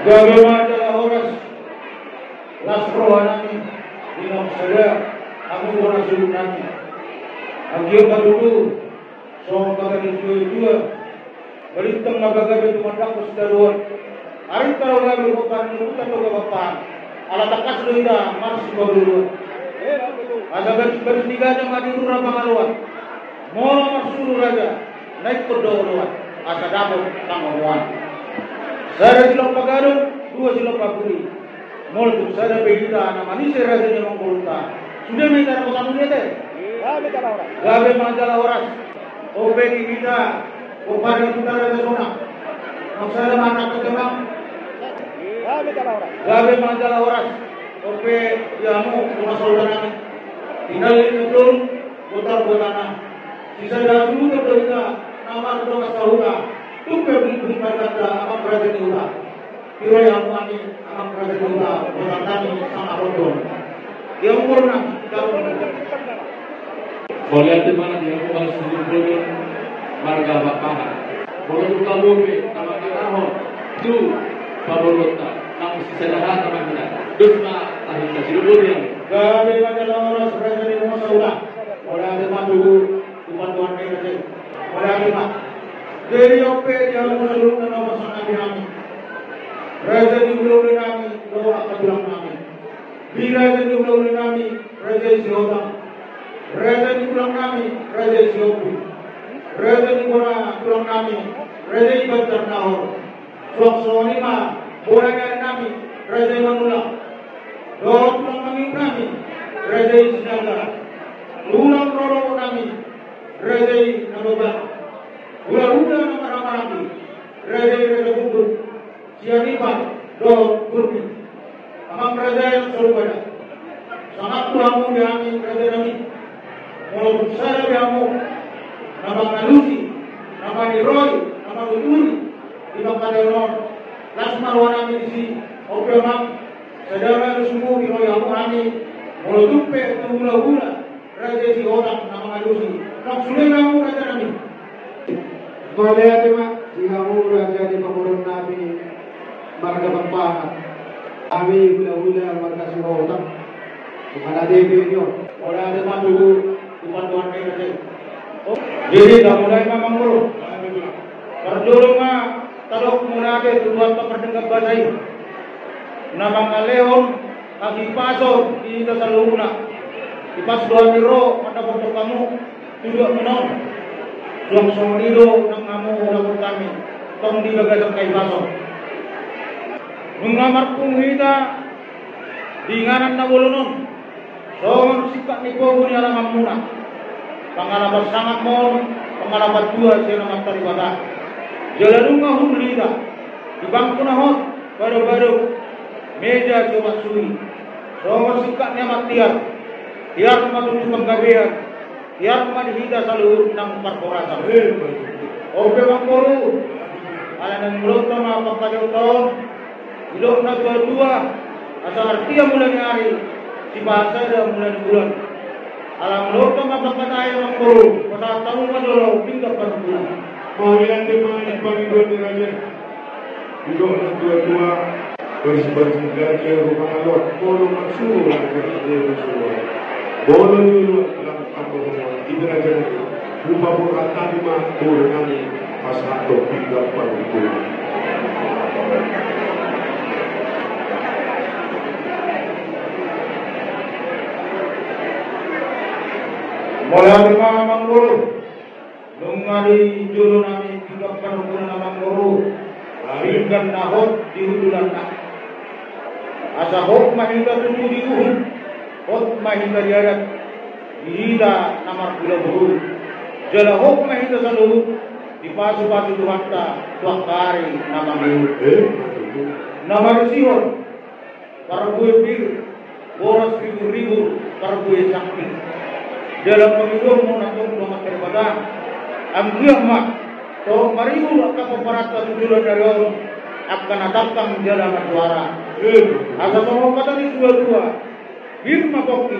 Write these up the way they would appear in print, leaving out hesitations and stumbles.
Bagaimana adalah oras las rohanami dinam sada aku orang suruh nanti agio kadudu so kagak dua balitang magagabe tumadak ko sa daruan arin tarawag ko pa nutan ko bapan ala takas doida mars ko dulu ada bertiga jam madura pangaluan mono masuru raja naik ko doluan asa dapat tangawan saya silong pagarong dua silong paguri mol tu saya behita na manusia raja ni mangkulta sudah minta ko kamu ni teh gabe manjala oras ope di kita opari kita raja sona maksara mata kemang gabe manjala oras ope yamu rumah saudara kami tinggal itu kotor kotana sisa dulu terdoa nama doa saudara tu beri kata apa raja diulah kira yang kami apa raja diulah orang kami sama bodoh dia umurna boleh di mana dia bukan sendiri marga bapak boleh buka bumi nama kita tu pabolota nama sejarah nama kita dusma tahun kasih boleh gabe pada orang raja di rumah saudara orang ada dulu tuan tuan ini orang ada dari ope yang menurut nama sangat kami raja di pulau kami doa kebilang kami bila di pulau kami raja Siotang raja di pulau kami raja Siopi raja di pulau kami raja Ibadah Nahor suak lima orang kami raja Manula doa pulau kami raja Isnagara ulang roro kami raja Nababa ulah nama ramai raja kubur sianipan do kurbi amang raja yang surga sangat kulamu kami raja kami walaupun saya kamu nama Nalusi nama Niroi nama Uduri di bangkali orang lasmar wanami di sini oke mang saudara semua di royamu kami mau tupe gula raja si orang nama Nalusi nak sudah kamu raja kami boleh ada mak jika kamu raja di pemurun nabi marga bapak kami gula marga Siotang bukan ada video orang ada mak dulu tuan tuan ini jadi dah mulai memang bro perjuru mah talok mulai tuan perdengar bahasa nama ngaleon lagi pasor di dasar luna di pas dua miro pada foto kamu juga menong Tuang somrido ng amo ulapot kami tong di bagasang kay baso mengamar kong hita di nganan na bulunon so sikat ni po ni alamang muna pangalabat sangat mo pangalabat dua siya naman taribata jalanong nga humlita di bangko na hot baru-baru meja siya wasui so sikat niya matiyar tiar matutup panggabihan yang manhida saluhur ng korporasa. Oke bang Guru, ala ng mulot na mga pagkadotong, ilok na dua-dua, asa artiya mula ni Ari, si Basa na mula ni Bulan. Alam mulot na mga pagkadaya bang Guru, patatawang madulaw, pinggap ka ng Bulan. Mawilan din mga ipamigod ni Raja. Ilok na dua-dua, bersih-bersih gajah, rupangalot, polo maksuro, Bolo dulu dalam kampung kita aja lupa berkata lima orang pas atau tiga itu. Mulai lima mangguru, nungari julu nami tiga parukunan mangguru, hingga nahot di hudulan nak. Asa hok mahingga tujuh di uhud. Hot mahinda diadat dihida namar gula buhul jala hok mahinda saluhu di pasu-pasu tuhanta tuakari nama miul nama sihor para buih bir boros ribu-ribu para buih sakti dalam penghidup mau natung domat terbadang amgiyah mak to mariu akan pemerata tujuan dari orang akan atapkan jalan suara asal semua kata di dua-dua Birma kopi,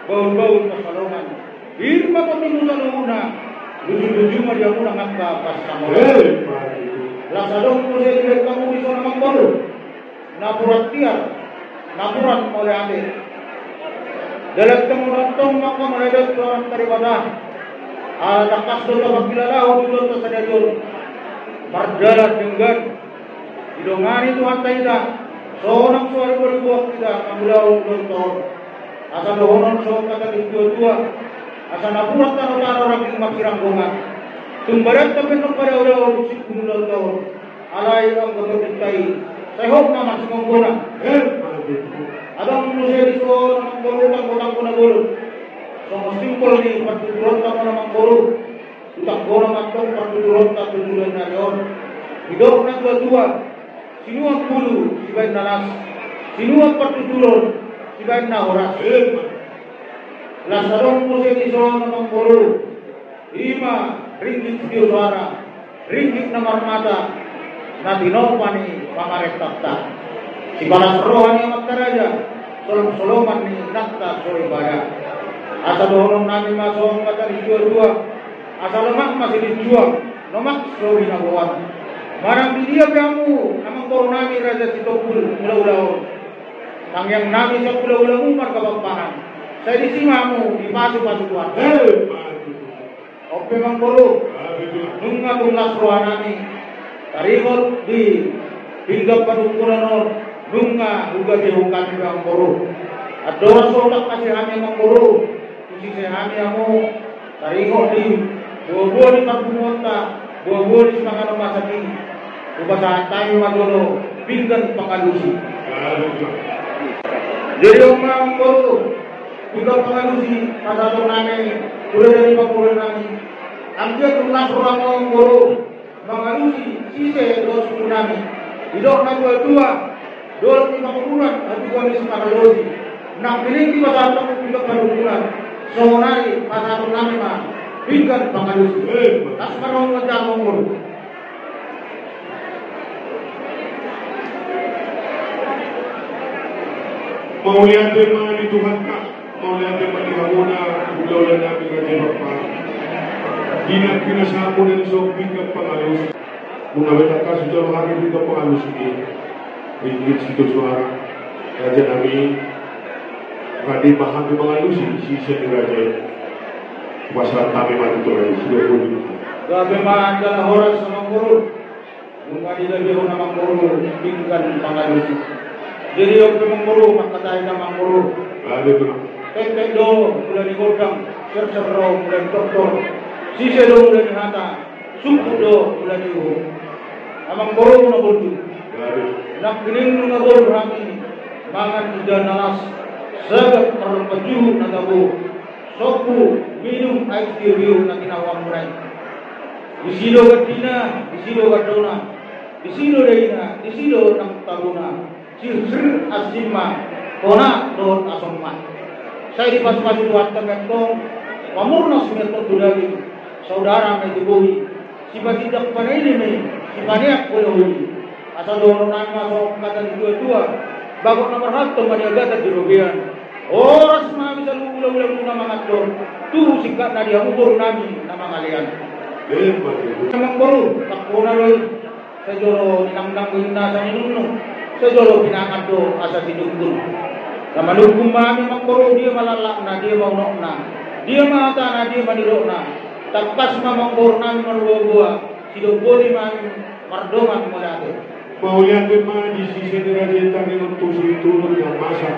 bau-bau masalongan. Birma kopi nuna nuna, lucu-lucu mah dia muna ngangka pas kamu. Lasadong tu saya tidak kamu di sana mangkoro. napurat tiar, napurat oleh ade. Dalam temuran maka meledak orang daripada ada kasdo terpakilala dulu tersadar berjalan dengan hidungan itu kita seorang suara berbuah kita ambilau untuk asal orang seorang kata dua asal napurat tanah orang yang makirang gongan tumbaran tapi pada orang musik bunuh tahun alai ang berdikai saya hope nama semua guna ada manusia di sekolah orang guna so simpel ni pertujuan tak nama guru tak guna macam pertujuan tak tujuan najon hidup nak dua sinua pulu sibai nalas sinua pertujuan sibai na horas la sarong manusia di sekolah nama guru 5 ringgit video suara ringgit nomor mata na tinopani pamaret takta si balas rohani amat karaja solom-soloman ni nakta sore baya asal orang nami masuk kata dijual-jual asal lemak masih dijual lemak sore nabuan marang di dia kamu namang toro nami raja sitopul ulau-ulau sang yang nami sa ulau-ulau umar kabampahan saya disimamu di pasu-pasu tuan oke mang guru nunga tulas rohanami tarikot di hinggap padukuran nunga juga dihukum mang guru adora sodak kasih hami mang guru sisi hami amu tarikot di buah-buah di pagbumonta buah-buah di semangat rumah sakit upasahan tayo magolo pinggan pangalusi jadi mang guru juga pengalusi pasal nami udah dari pangkulan nami ambil tulas orang guru mengalusi sisa dos nami hidup nak dua lima bulan tapi gua ni semakalusi nak pilih di pasal juga pangkulan sonari pasal nami mah pinggan pangalusi asmarong ngejang guru mau lihat tema di Tuhan Kak mau lihat tema di Hamuna ulau dan nabi raja Bapak Kinasapo dan soping ke pengalus mengawet akas sudah hari juga pengalus ini ringgit situ suara raja nabi Radi bahan ke pengalus si seni raja pasal kami mati Tuhan sudah boleh gabe man kala horas sama guru bunga di lebih nama guru pinggan pengalus jadi oke mengguru makatai nama guru ada benar tek do mulai digodang serserro mulai doktor sisa do mulai dihata suku do mulai dihu amang guru na bodu nak kining na guru rami mangan udah nalas sagat terpejuh na gabu sopu minum air tiup na kinawang mulai disilo gatina disilo gadona disilo deina disilo nang taruna sir asima kona don asomma saya di pas-pas buat temetong pamurna sumeto dulagi saudara me dibuhi si tidak paneli me si banyak boleh asal dorong nama sok kata dua bago nomor satu maniaga di rogian oras mah bisa ulang-ulang nama ngatur tu sikat nadi ukur nami nama kalian memang baru tak pernah lagi saya joro nang-nang guna sa inunno saya jolo pinakado asa sinugdun. Nama lugum mami makoro dia malalak na dia mau na dia mata na dia maniro na tapas mamang kor nami manuwa sidoboli mami mardongan mulate. Mau lihat memang di sisi raja tadi untuk si turun yang masa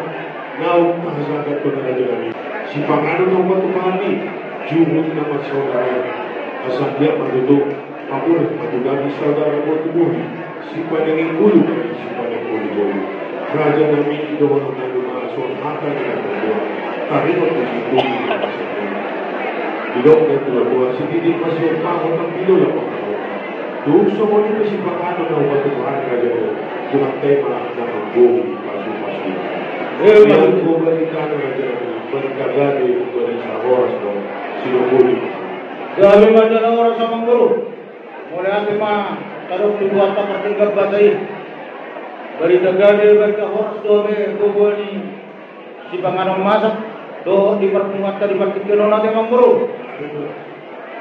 nau kahasagat tu raja kami. Si pangano ng waktu kami juhud nama saudara asal dia maduduk apur madugagi saudara mo tubuhi. Si panengin ulu kami si panengin ulu raja kami doon ng lumason hata nila berdua tari waktu si tubuhi bilog na tulad si hindi masih pahon ng bilo lang pangano doon sa mo nito si pangano ng waktu raja mo dumantay marami na magbuhi pasu-pasu yang memberikan raja berkagade dari sahoras mo sinubuli gabi majalah orang sama guru mulai ati ma taruh dibuat tak tertinggal batai bari tagade bari horas dobe goboni si panganong masak do di pertemuan tadi particular nanti mang guru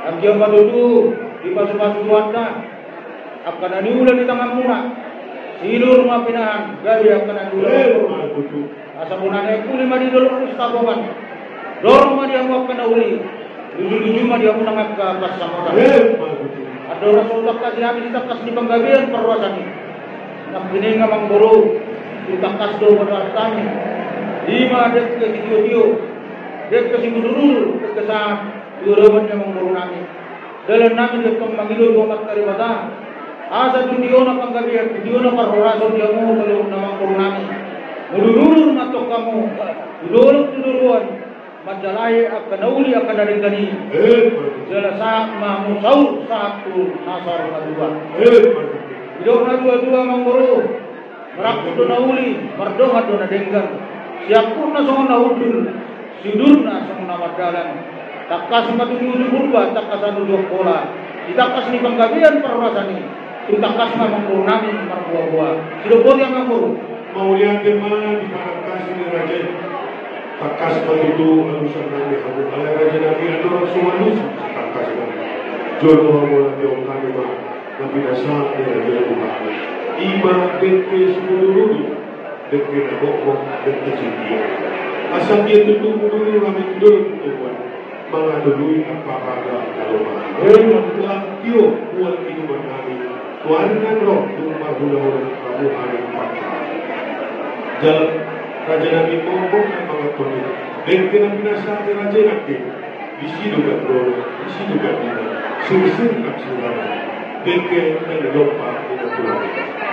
amjam madudu di pasu-pasu duanda akan aniulan di tangan muna Silur mapinahan, gabi akan dulu. Makutu. Asa punane kuli madi dulu tabungan. Dorong madi ang wakana uli. Luju-luju madi ang nangat ke atas samota. Makutu. Ada Rasulullah kasih nabi ditakas di penggabian perwasani. Nak kini ngamang buru. Ditakas do pada tani. Lima dek ke video. Dek ke simudurul. Dek ke saat. Diurawan yang mengurung nami. Dalam nami dek mangilu dua mat karibata. Asa dunia na panggabihan, dunia na parhorason dia mo kalau namang kurunami. Mudurul matok kamu, dudurul majalai akan nauli akan dari gani. Jala saat mamu saur satu nasar kedua. Hidup na dua manguru, merakut do nauli, mardonga do na denggan. Siapun na songon na udul, sidur na songon na madalan. Takas matuju burba, takas anu dua pola. Ditakas ni panggabihan parhorasani. Tutakas na mangurunami marbuah-buah. Silupon yang manguru. Maulian teman di pangkas ni raja. Takas matutu alusan nami habu. Alay raja nabi anu rasul alus. Takas na. Jono habu nabi kami ma. Nabi nasa ni raja Tuhan. Ima deke semuluru. Deke na bokok. Deke sindia. Asal dia tutu mulu kami dulu tuan. Mga dului ang papaga kaluma. Magkulang tiyo buat inuman namin. Tuhan kan roh yung magulang kabuhayan paksa. Jalan Raja Nabi Mongkong ang mga tuloy. Dan pinasa ni Raja Nabi. Isidugan roh, isidugan nila. Sirsin ang surahan. Dan naglupa nila tulang.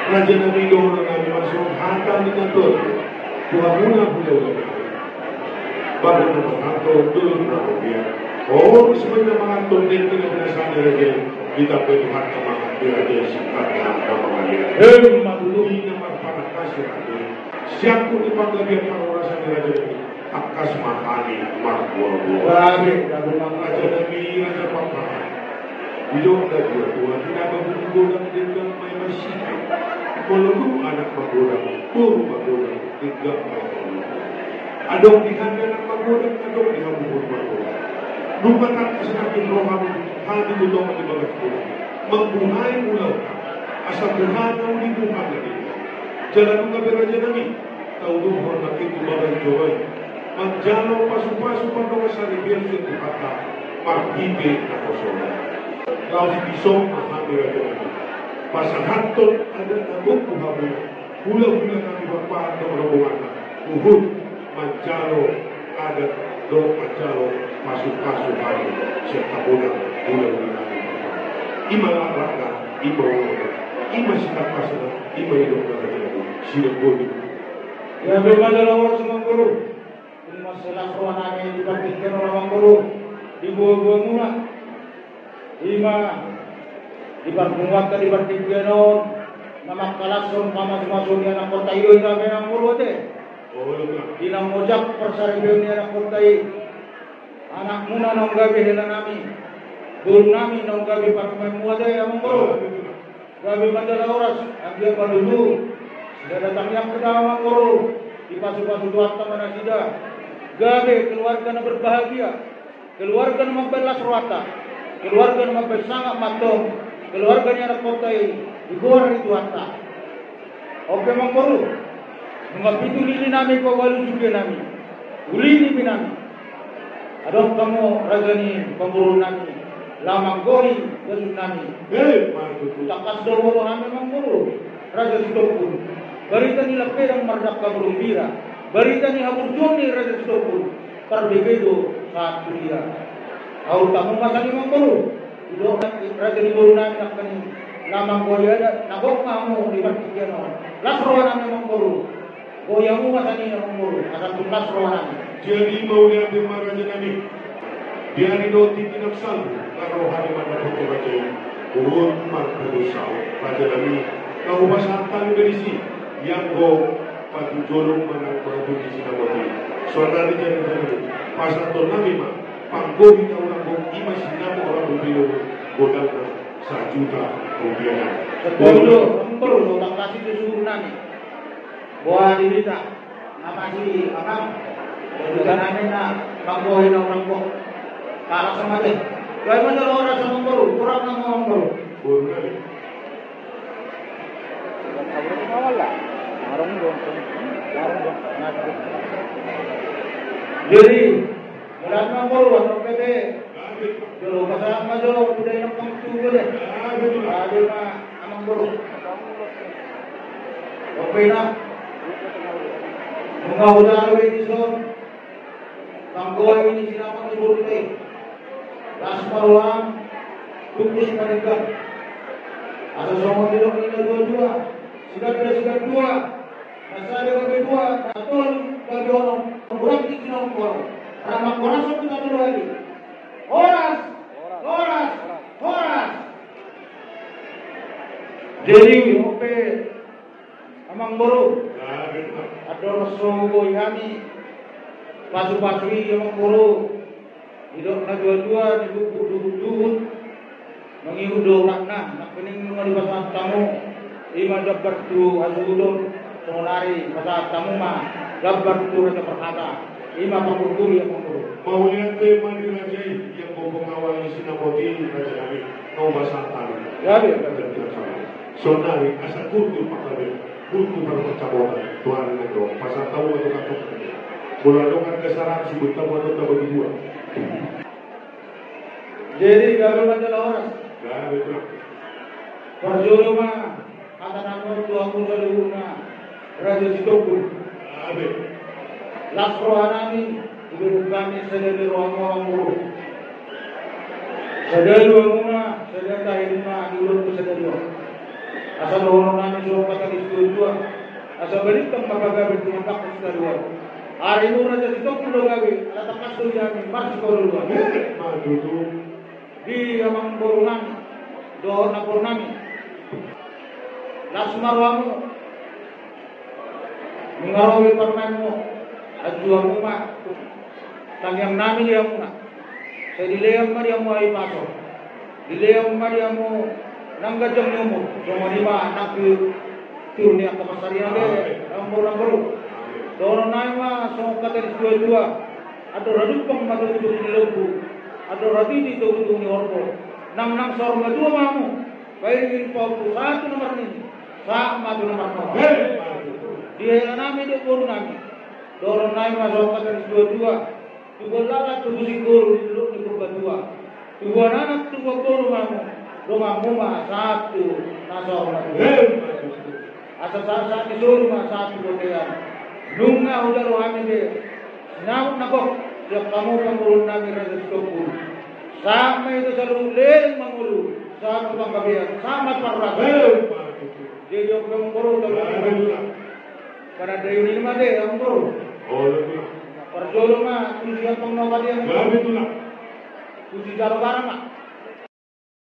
Raja Nabi doon ang namin masuk hantar nila doon. Tuhan muna bulaw na namin. Bago na makato, doon na rupiya. Oh, sebenarnya mengatur dan pinasa ni Raja kita pwede mahkamah Raja Singkat na pamamayan. Madului naman para kasih Raja. Siap pun ipaglabihan parurasan ni Raja Nabi. Akas mahani marbuah-buah. Raja Nabi, Raja Pampahan. Hidup na dua-dua. Tidak menggunakan dengan may masihip. Walau anak menggunakan, puro menggunakan. Tinggal menggunakan. Adong dihanda ng menggunakan, adong dihabubur menggunakan. Lumatan kasi natin roham hati ito ang ibagat ko. Magbuhay mula ka. Asa buhay na uli buhay na dito. Jalan ng Raja Nabi. Tauluhon na kitubagay joy. Magjalaw pasu-pasu pa mga sa ribiyang sa tukata. Marpipil na kosola. Laos isong mahami Raja Nabi. Pasahanton ada nabog buhamu. Hula-hula na ibagpaan na marabungan na. Uhud. Magjalaw ada do magjalaw. Masuk-masuk hari serta bodoh bulan-bulan Imalaraka, Ima sikap pasal, Ima hidup dari siap bodoh. Ya bagaimana orang semua guru, masalah ruangan dibandingkan orang guru di buah-buah murah. Ima dibandingkan dibandingkan nama kalasun sama masuk di anak kota itu kami yang guru deh. Di nama mojak persaribian anak kota itu. Anak muna nong gabi hela nami, guru nami nong gabi pakai muada yang mengurus, gabi mandala oras, ambil dulu, sudah datang yang pertama mengurus, di pasu-pasu dua teman sida, gabi keluarga na berbahagia, keluarga na membelas ruata, keluarga na membesangat matong, keluarganya anak kotai, di luar itu harta. Oke mengurus, mengapitu lili nami kawalu juga nami, ulini binami. Adong kamu rajani pemburu nami, lamang gori gasud nami. Takas do wolo nami manguru, raja sitopun. Barita ni lapedang mardak kaburumbira, barita ni haburdon ni raja sitopun. Parbebedo saat kuliah. Au tamu masani manguru. Ido raja ni buru nami akan lamang gori ada, nagok kamu di partikiano. Lasro nami manguru. Goyamu masani manguru, akan tuntas roh nami. Jadi maunya Raja Nabi. Dia rindu tinapsal na rohani man na pagkabatin. Urun magpusaw. Raja Nabi. Nakupasahan tayo ganisi. Yang go patujulong man ang mga bunisi na mati. So ang natin dyan Nabi. Pasato Nabi ma. Panggohin na orang kong ima sinamo orang bumilo. Godal na sa juta rupiah. Betul, perlu tak kasih disuruh nami. Buat dirita. Apa sih abang? Bukan namin na panggohin ng orang ko. Para sa mali. Kaya man oras sa mga kurang ng mga Buru Nabi. Jadi, mulat mangkol, ano pwede? Jolo, kasama jolo, tuday ng pangtugo deh. Adi ma, amang buru. Okay na. Mga udalo ini son. Tanggoy ini sinapang ni Burute. Las Maruang, tupis mereka. Ada somong dilok ini dua-dua. Sigat dua. Nasa ada kedua. Atul bagi orang. Kurang tinggi orang. Ramah orang kita dulu lagi. Horas. Jadi ope amang boro. Ador sogo ihami. Pasu-pasui amang boro. Hidup na dua-dua duduk-duduk. Mengiudo rakna. Nak pening di pasar tamu. Ima dapat tu azudon. Sonari pasar tamu mah. Dapat tu raja perkata. Ima pangkukur yang pangkukur. Maulian tema di raja yang mau pengawal sinamodi raja kami. Mau pasar tamu. Ya, Sonari asal kultur pakabe. Kultur percabutan. Tuhan itu pasar tamu atau kapok. Bulan kesaran sebut tamu atau tamu dua. Jadi kalau masalah orang. Betul. Perjolo mah kata nama tua aku seluruhnya raja Sitokul. Las rohanami ibu kami sedang ruang guru. Sedang ruangnya sedang tahirnya di urut sedang. Asal orang nami suruh kata dua. Asal balik tempat gagal bertindak sedang. Hari ini raja Sitokul lo gawe. Ada tempat tu yang masih korul dua. Di amang borunami, doon na borunami. Las marwamu, mengarawi permen mo, ajuan mo ma, tangyang namin dia mo na. Sa dileyang ma dia mo ay paso, dileyang ma dia mo, nanggajang nyo mo, so manima, nakir niya kapasarian de, ang borang-boro. Doon na ma, so katalis dua-dua, ato radun pang matutuloy nilobo. Atau rati di turun ni orpo, nang sorga dua mamu, baik info satu nomor ini, sama tu nomor nomor. Dia nami dia turun nami, dorong nami masuk ke dua, tujuh lalat tujuh sikur di kurba dua, tujuh anak tujuh guru mamu, rumah muma satu nasor dua, asal saat disuruh mas satu botean, nunga udah rohani dia, nyamuk nakok. Setiap kamu mengurus nabi raja Sitokul, sama itu selalu leng mengurus, sama pangkabian, sama parraga. Jadi aku mengurus selalu. Karena dari ini mah deh yang mengurus. Perjolo mah tujuan pengnokadian. Tujuan jaro barang mah.